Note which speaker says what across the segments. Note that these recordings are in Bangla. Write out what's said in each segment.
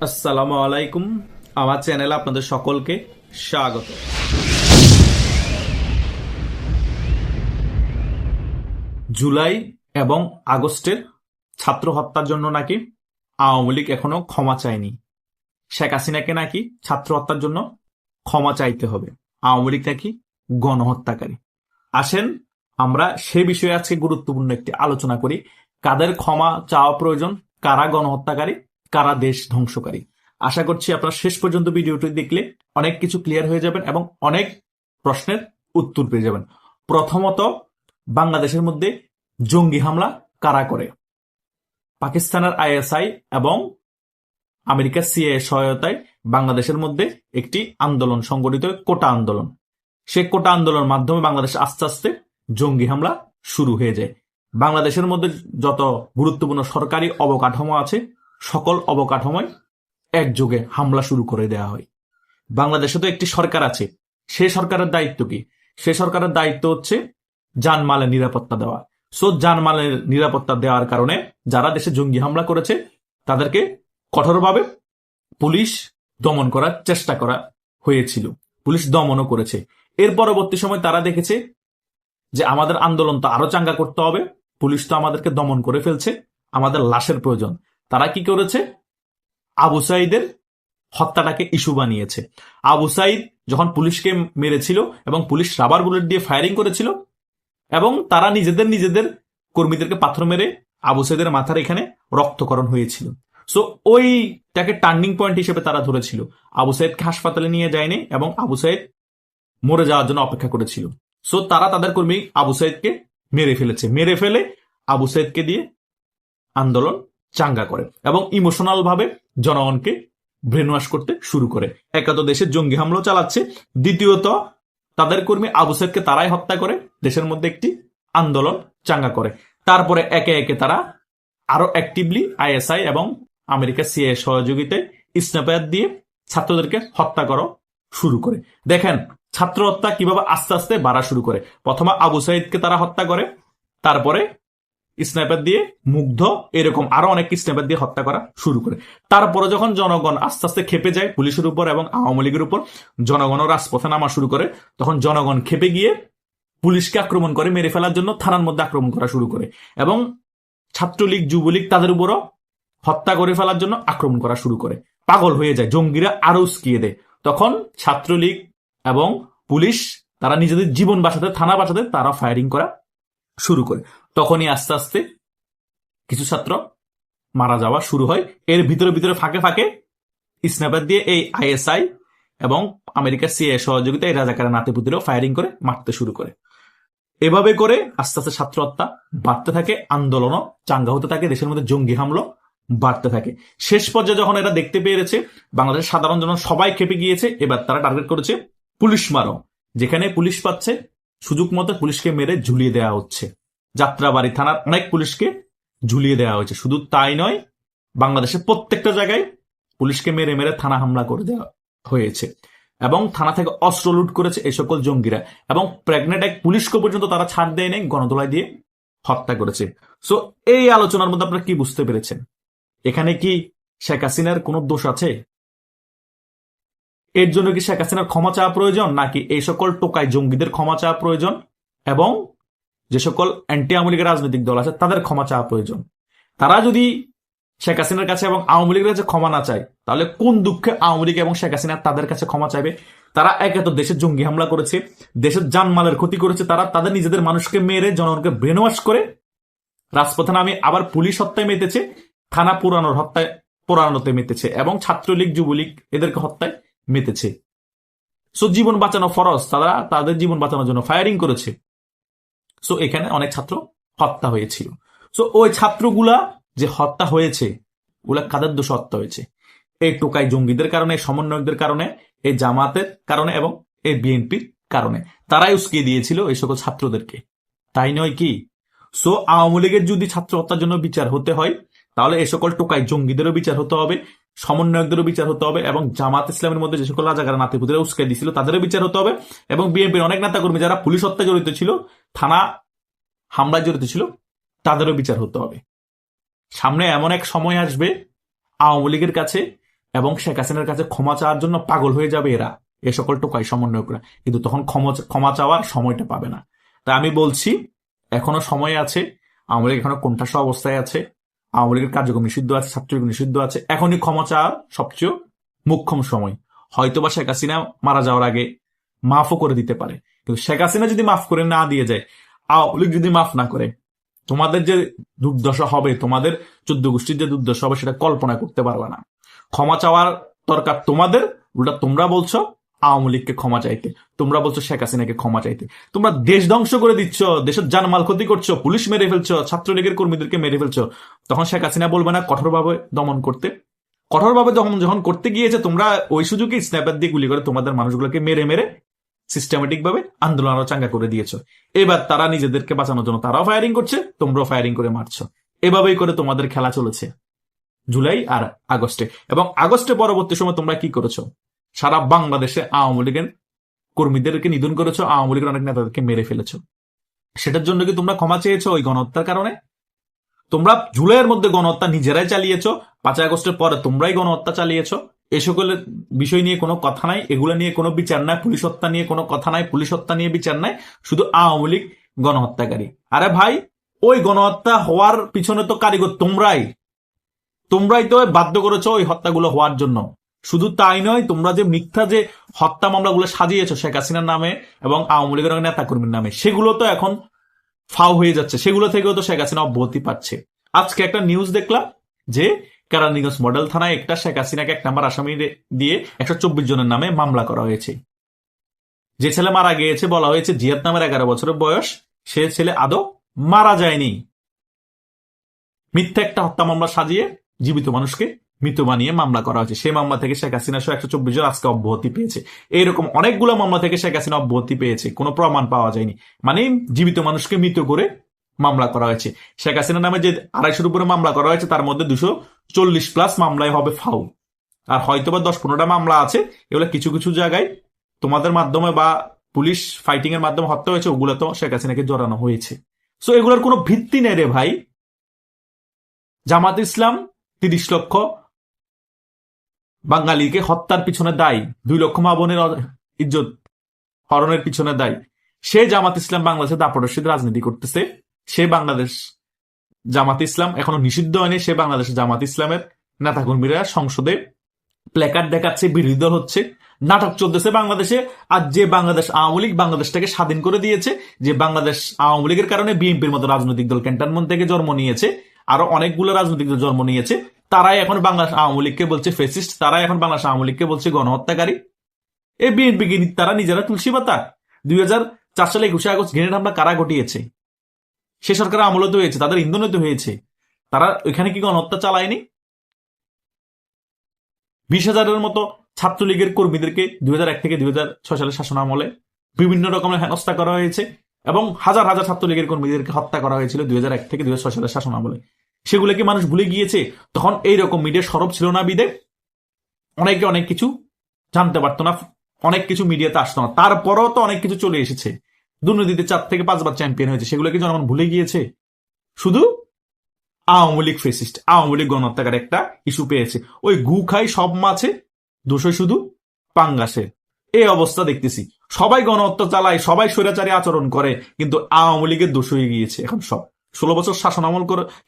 Speaker 1: আসসালামু আলাইকুম। আমার চ্যানেলে আপনাদের সকলকে স্বাগত। জুলাই এবং আগস্টের ছাত্র হত্যার জন্য নাকি আওয়ামী লীগ এখনো ক্ষমা চায়নি। শেখ হাসিনাকে নাকি ছাত্র হত্যার জন্য ক্ষমা চাইতে হবে। আওয়ামী লীগ নাকি গণহত্যাকারী। আসেন আমরা সে বিষয়ে আজকে গুরুত্বপূর্ণ একটি আলোচনা করি। কাদের ক্ষমা চাওয়া প্রয়োজন, কারা গণহত্যাকারী, কারা দেশ ধ্বংসকারী। আশা করছি আপনারা শেষ পর্যন্ত ভিডিওটি দেখলে অনেক কিছু ক্লিয়ার হয়ে যাবেন এবং অনেক প্রশ্নের উত্তর পেয়ে যাবেন। প্রথমত, বাংলাদেশের মধ্যে জঙ্গি হামলা কারা করে? পাকিস্তানের আইএসআই এবং আমেরিকার সিআইএ সহায়তায় বাংলাদেশের মধ্যে একটি আন্দোলন সংগঠিত হয়, কোটা আন্দোলন। সে কোটা আন্দোলনের মাধ্যমে বাংলাদেশ আস্তে আস্তে জঙ্গি হামলা শুরু হয়ে যায়। বাংলাদেশের মধ্যে যত গুরুত্বপূর্ণ সরকারি অবকাঠামো আছে সকল অবকাঠামোয় একযোগে হামলা শুরু করে দেওয়া হয়। বাংলাদেশে তো একটি সরকার আছে, সে সরকারের দায়িত্ব কি? সে সরকারের দায়িত্ব হচ্ছে জানমালের নিরাপত্তা দেওয়া। সো জানমালের নিরাপত্তা দেওয়ার কারণে যারা দেশে জঙ্গি হামলা করেছে তাদেরকে কঠোরভাবে পুলিশ দমন করার চেষ্টা করা হয়েছিল, পুলিশ দমনও করেছে। এর পরবর্তী সময় তারা দেখেছে যে আমাদের আন্দোলন তো আরো চাঙ্গা করতে হবে, পুলিশ তো আমাদেরকে দমন করে ফেলছে, আমাদের লাশের প্রয়োজন। তারা কি করেছে? আবু সাইদের হত্যাটাকে ইস্যু বানিয়েছে। আবু সাইদ যখন পুলিশকে মেরেছিল এবং পুলিশ রাবার বুলেট দিয়ে ফায়ারিং করেছিল এবং তারা নিজেদের কর্মীদেরকে পাথর মেরে আবু সাইদের মাথার এখানে রক্তকরণ হয়েছিল। সো ওইটাকে টার্নিং পয়েন্ট হিসেবে তারা ধরেছিল। আবু সাইদকে হাসপাতালে নিয়ে যায়নি এবং আবু সাইদ মরে যাওয়ার জন্য অপেক্ষা করেছিল। সো তারা তাদের কর্মী আবু সাইদকে মেরে ফেলেছে। মেরে ফেলে আবু সাইদকে দিয়ে আন্দোলন চাঙ্গা করে এবং ইমোশনাল ভাবে জনগণকে ব্রেনওয়াশ করতে শুরু করে। একে তো দেশের জঙ্গি হামলা চালাচ্ছে, দ্বিতীয়ত তাদের কর্মী আবু সাইদকে তারাই হত্যা করে দেশের মধ্যে একটি আন্দোলন চাঙ্গা করে। তারপরে একে একে তারা আরো অ্যাক্টিভলি আইএসআই এবং আমেরিকার সিআইএ সহযোগিতায় স্নাইপার দিয়ে ছাত্রদেরকে হত্যা করা শুরু করে। দেখেন ছাত্র হত্যা কিভাবে আস্তে আস্তে বাড়া শুরু করে। প্রথমে আবু সাইদকে তারা হত্যা করে, তারপরে স্নাইপার দিয়ে মুগ্ধ, এরকম আরো অনেক স্নাইপার দিয়ে হত্যা করা শুরু করে। তারপরে যখন জনগণ আস্তে আস্তে খেপে যায় পুলিশের উপর এবং আওয়ামী লীগের উপর, জনগণও রাজপথে নামা শুরু করে, তখন জনগণ খেপে গিয়ে পুলিশকে আক্রমণ করে, মেরে ফেলার জন্য থানার মধ্যে আক্রমণ করা শুরু করে এবং ছাত্রলীগ যুবলীগ তাদের উপরও হত্যা করে ফেলার জন্য আক্রমণ করা শুরু করে। পাগল হয়ে যায়, জঙ্গিরা আরো উস্কিয়ে দেয়। তখন ছাত্রলীগ এবং পুলিশ তারা নিজেদের জীবন বাঁচাতে, থানা বাঁচাতে তারা ফায়ারিং করা শুরু করে। তখনই আস্তে আস্তে কিছু ছাত্র মারা যাওয়া শুরু হয়। এর ভিতরে ভিতরে ফাঁকে ফাঁকে স্নাইপার দিয়ে এই আইএসআই এবং আমেরিকার সিআইএ সহযোগিতা এই রাজাকারের নাতিপুতিরাও ফায়ারিং করে মারতে শুরু করে। এভাবে করে আস্তে আস্তে ছাত্র হত্যা বাড়তে থাকে, আন্দোলনও চাঙ্গা হতে থাকে, দেশের মধ্যে জঙ্গি হামলা বাড়তে থাকে। শেষ পর্যায়ে যখন এরা দেখতে পেয়েছে বাংলাদেশের সাধারণ জনগণ সবাই খেপে গিয়েছে, এবার তারা টার্গেট করেছে পুলিশ মারো। যেখানে পুলিশ পাচ্ছে সুযোগ মতো পুলিশকে মেরে ঝুলিয়ে দেওয়া হচ্ছে। যাত্রাবাড়ি থানার অনেক পুলিশকে ঝুলিয়ে দেওয়া হয়েছে। শুধু তাই নয়, বাংলাদেশের প্রত্যেকটা জায়গায় পুলিশকে মেরে মেরে থানা হামলা করে দেওয়া হয়েছে এবং থানা থেকে অস্ত্র লুট করেছে এই সকল জঙ্গিরা এবং প্রেগনেন্ট এক পুলিশকে পর্যন্ত তারা ছাড় দেয় নাই, গণদোলাই দিয়ে হত্যা করেছে। সো এই আলোচনার মধ্যে আপনারা কি বুঝতে পেরেছেন? এখানে কি শেখ হাসিনার কোনো দোষ আছে? এর জন্য কি শেখ হাসিনার ক্ষমা চাওয়া প্রয়োজন, নাকি এই সকল টোকাই জঙ্গিদের ক্ষমা চাওয়া প্রয়োজন এবং যে সকল অ্যান্টি আওয়ামী লীগের রাজনৈতিক দল আছে তাদের ক্ষমা চাওয়া প্রয়োজন? তারা যদি শেখ হাসিনার কাছে এবং আওয়ামী লীগের কাছে ক্ষমা না চায়, তাহলে কোন দুঃখে আওয়ামী লীগ এবং শেখ হাসিনা তাদের কাছে ক্ষমা চাইবে? তারা একে তো দেশের জঙ্গি হামলা করেছে, দেশের জানমালের ক্ষতি করেছে, তারা তাদের নিজেদের মানুষকে মেরে জনগণকে ব্রেনওয়াশ করে রাজপথে নামে আবার পুলিশ হত্যায় মেতেছে, থানা পোড়ানোতে মেতেছে এবং ছাত্রলীগ যুবলীগ এদেরকে হত্যায় মেতেছে। সো জীবন বাঁচানো ফরজ, তারা তাদের জীবন বাঁচানোর জন্য ফায়ারিং করেছে। সো এখানে অনেক ছাত্র হত্যা হয়েছিল। সো ওই ছাত্রগুলা যে হত্যা হয়েছে ওগুলা কাদের দোষ হত্যা হয়েছে? এই টোকাই জঙ্গিদের কারণে, সমন্বয়কদের কারণে, এই জামাতের কারণে এবং এই বিএনপির কারণে। তারাই উস্কিয়ে দিয়েছিল এই সকল ছাত্রদেরকে, তাই নয় কি? সো আওয়ামী লীগের যদি ছাত্র হত্যার জন্য বিচার হতে হয়, তাহলে এই সকল টোকাই জঙ্গিদেরও বিচার হতে হবে, সমন্বয়কদেরও বিচার হতে হবে এবং জামাত ইসলামের মধ্যে যে সকল রাজাকার নাতিপুতিরা উস্কে দিয়েছিল তাদেরও বিচার হতে হবে এবং বিএনপির অনেক নেতাকর্মী যারা পুলিশ হত্যা জড়িত ছিল, থানা হামলায় জড়িত ছিল, তাদেরও বিচার হতে হবে। সামনে এমন এক সময় আসবে আওয়ামী লীগের কাছে এবং শেখ হাসিনার কাছে ক্ষমা চাওয়ার জন্য পাগল হয়ে যাবে এরা, এ সকল টোকাই সমন্বয়করা, কিন্তু তখন ক্ষমা চাওয়ার সময়টা পাবে না। তাই আমি বলছি এখনো সময় আছে, আওয়ামী লীগ এখনো কোণঠাসা অবস্থায় আছে, আওয়ামী লীগের কার্যক্রম নিষিদ্ধ আছে, ছাত্রলীগ নিষিদ্ধ আছে, এখনই ক্ষমা চাওয়ার সবচেয়ে মুখ্যম সময়। হয়তোবা শেখ হাসিনা মারা যাওয়ার আগে মাফও করে দিতে পারে, কিন্তু শেখ হাসিনা যদি মাফ করে না দিয়ে যায়, আওয়ামী লীগ যদি মাফ না করে, তোমাদের যে দুর্দশা হবে, তোমাদের 14 গোষ্ঠীর যে দুর্দশা হবে সেটা কল্পনা করতে পারবে না। ক্ষমা চাওয়ার দরকার তোমাদের, উল্টা তোমরা বলছো আওয়ামী লীগকে ক্ষমা চাইতে, তোমরা বলছো শেখ হাসিনাকে ক্ষমা চাইতে। তোমরা দেশ ধ্বংস করে দিচ্ছ, দেশের জানমাল ক্ষতি করছো, পুলিশ মেরে ফেলছো, ছাত্রলীগের কর্মীদেরকে মেরে ফেলছো, তখন শেখ হাসিনা বলবে না কঠোরভাবে দমন করতে? কঠোরভাবে দমন যখন করতে গিয়েছে, তোমরা ওই সুযোগে স্ন্যাপার দিয়ে গুলি করে তোমাদের মানুষগুলোকে মেরে মেরে সিস্টেমেটিক ভাবে আন্দোলন আরো চাঙ্গা করে দিয়েছ। এবার তারা নিজেদেরকে বাঁচানোর জন্য তারাও ফায়ারিং করছে, তোমরাও ফায়ারিং করে মারছো। এভাবেই করে তোমাদের খেলা চলেছে জুলাই আর আগস্টে। এবং আগস্টে পরবর্তী সময় তোমরা কি করেছো? সারা বাংলাদেশে আওয়ামী লীগের কর্মীদেরকে নিধন করেছো, আওয়ামী লীগের অনেক নেতাদেরকে মেরে ফেলেছো। সেটার জন্য কি তোমরা ক্ষমা চেয়েছো? ওই গণহত্যার কারণে তোমরা জুলাইয়ের মধ্যে গণহত্যা নিজেরাই চালিয়েছো, 5 আগস্টের পরে তোমরাই গণহত্যা চালিয়েছো। এ সকলের বিষয় নিয়ে কোনো কথা নাই, এগুলো নিয়ে কোনো বিচার নাই, পুলিশ হত্যা নিয়ে কোনো কথা নাই, পুলিশ হত্যা নিয়ে বিচার নাই, শুধু আওয়ামী লীগ গণহত্যাকারী। আরে ভাই, ওই গণহত্যা হওয়ার পিছনে তো কারিগর তোমরাই তো বাধ্য করেছো ওই হত্যাগুলো হওয়ার জন্য। শুধু তাই নয়, তোমরা যে মিথ্যা যে হত্যা মামলাগুলো সাজিয়েছো শেখ হাসিনার নামে এবং আওয়ামী লীগের নেতাকর্মীর নামে, সেগুলো তো এখন ফাও হয়ে যাচ্ছে, সেগুলো থেকেও তো শেখ হাসিনা অব্যাহতি পাচ্ছে। আজকে একটা নিউজ দেখলাম যে কেরানীগঞ্জ মডেল থানায় একটা শেখ হাসিনাকে 1 নম্বর আসামি দিয়ে 124 জনের নামে মামলা করা হয়েছে। যে ছেলে মারা গিয়েছে বলা হয়েছে জিয়াদ নামের 11 বছরের বয়স, সে ছেলে আদৌ মারা যায়নি। মিথ্যা একটা হত্যা মামলা সাজিয়ে জীবিত মানুষকে মৃত বানিয়ে মামলা করা হয়েছে। সেই মামলা থেকে শেখ হাসিনা সহ 124 জন আজকে অব্যাহতি পেয়েছে। এইরকম অনেকগুলো মামলা থেকে শেখ হাসিনা অব্যাহতি পেয়েছে, কোনো প্রমাণ পাওয়া যায়নি, মানে জীবিত মানুষকে মৃত করে মামলা করা হয়েছে। শেখ হাসিনার নামে যে 250-র উপরে মামলা করা হয়েছে, তার মধ্যে 240+ মামলায় হবে ফাউ। আর হয়তোবা 10-15টা মামলা আছে, এগুলো কিছু কিছু জায়গায় তোমাদের মাধ্যমে বা পুলিশ ফাইটিং এর মাধ্যমে হত্যা হয়েছে, ওগুলো তো শেখ হাসিনাকে জড়ানো হয়েছে। সো এগুলোর কোনো ভিত্তি নেই রে ভাই। জামাত ইসলাম 30 লক্ষ বাঙালিকে হত্যার পিছনে দায়ী, 2 লক্ষ মা বোনের ইজ্জত হরণের পিছনে দায়ী। সে জামাত ইসলাম বাংলাদেশে দাপটশীল রাজনীতি করতেছে। সে বাংলাদেশ জামাত ইসলাম এখনো নিষিদ্ধ হয়নি, সে বাংলাদেশের জামাত ইসলামের নেতাকর্মীরা সংসদে প্ল্যাকার্ড দেখাচ্ছে, বিরোধী দল হচ্ছে, নাটক চলতেছে বাংলাদেশে। আর যে বাংলাদেশ আওয়ামী লীগ বাংলাদেশটাকে স্বাধীন করে দিয়েছে, যে বাংলাদেশ আওয়ামী লীগের কারণে বিএনপির মতো রাজনৈতিক দল ক্যান্টনমেন্ট থেকে জন্ম নিয়েছে, আরো অনেকগুলো রাজনৈতিক দল জন্ম নিয়েছে, তারাই এখন বাংলাদেশ আওয়ামী লীগকে বলছে ফেসিস্ট, তারাই এখন বাংলাদেশ আওয়ামী লীগকে বলছে গণহত্যাকারী। এই বিএনপি তারা নিজেরা তুলসী পাতা। 2004 সালে 21 আগস্ট গ্রেনেড হামলা কারা ঘটিয়েছে? সে সরকারের আমলে তো হয়েছে, তাদের ইন্ধনে তো হয়েছে। তারা ওইখানে কি গণহত্যা চালায়নি? 20,000-এর মতো ছাত্রলীগের কর্মীদেরকে 2001 থেকে 2006 সালের শাসন আমলে বিভিন্ন রকমের হেনস্থা করা হয়েছে, এবং হাজার হাজার ছাত্রলীগের কর্মীদেরকে হত্যা করা হয়েছিল 2001 থেকে 2006 সালের শাসন আমলে। সেগুলো কি মানুষ ভুলে গিয়েছে? তখন এইরকম মিডিয়া সরব ছিল না বিদে অনেকে অনেক কিছু জানতে পারতো না, অনেক কিছু মিডিয়াতে আসতো না। তারপরও তো অনেক কিছু চলে এসেছে। দুর্নীতিতে 4 থেকে 5 বার চ্যাম্পিয়ন হয়েছে, সেগুলো কি জনগণ ভুলে গিয়েছে? শুধু আওয়ামী লীগ ফেসিস্ট, আওয়ামী লীগ গণহত্যাকার একটা ইস্যু পেয়েছে। ওই গু খাই সব মাছে, দোষই শুধু পাঙ্গাসের। এই অবস্থা দেখতেছি, সবাই গণহত্যা চালায়, সবাই স্বৈরাচারী আচরণ করে, কিন্তু আওয়ামী লীগের দোষ হয়ে গিয়েছে এখন সব। 16 বছর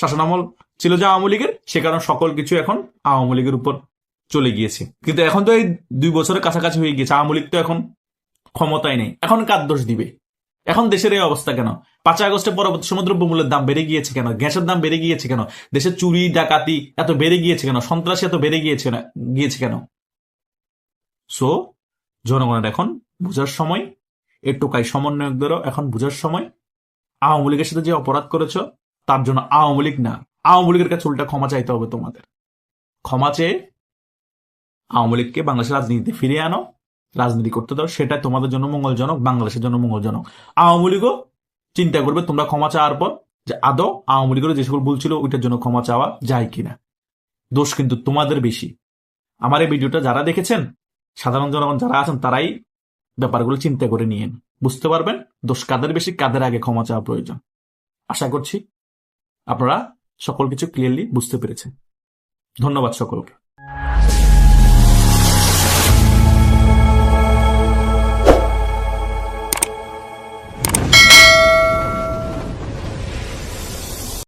Speaker 1: শাসনামল ছিল যে আওয়ামী লীগের, সে কারণে সকল কিছু এখন আওয়ামী লীগের উপর চলে গিয়েছে। কিন্তু এখন তো এই 2 বছরের কাছাকাছি হয়ে গিয়েছে, আওয়ামী লীগ তো এখন ক্ষমতায় নেই, এখন কার দোষ দিবে? এখন দেশের এই অবস্থা কেন? 5 আগস্টের পরবর্তী সময় দ্রব্যমূল্যের দাম বেড়ে গিয়েছে কেন? গ্যাসের দাম বেড়ে গিয়েছে কেন? দেশের চুরি ডাকাতি এত বেড়ে গিয়েছে কেন? সন্ত্রাসী এত বেড়ে গিয়েছে কেন? সো জনগণের এখন বুঝার সময়, এই টোকাই সমন্বয়কদেরও এখন বুঝার সময়। আওয়ামী লীগের সাথে যে অপরাধ করেছ, তার জন্য আওয়ামী লীগ না, আওয়ামী লীগের কাছে উল্টা ক্ষমা চাইতে হবে তোমাদের। ক্ষমা চেয়ে আওয়ামী লীগকে বাংলাদেশের রাজনীতিতে ফিরিয়ে আনো, রাজনীতি করতে দাও, সেটা তোমাদের জন্য মঙ্গলজনক, বাংলাদেশের জন্য মঙ্গলজনক। আওয়ামী লীগও চিন্তা করবে তোমরা ক্ষমা চাওয়ার পর যে আদৌ আওয়ামী লীগের যে সকল ভুল ছিল ওইটার জন্য ক্ষমা চাওয়া যায় কিনা। দোষ কিন্তু তোমাদের বেশি। আমার এই ভিডিওটা যারা দেখেছেন, সাধারণ জনগণ যারা আছেন, তারাই ব্যাপারগুলো চিন্তা করে নিয়েন, বুঝতে পারবেন দোষ কাদের বেশি, কাদের আগে ক্ষমা চাওয়া প্রয়োজন। আশা করছি আপনারা সকল কিছু ক্লিয়ারলি বুঝতে পেরেছেন। ধন্যবাদ সকলকে।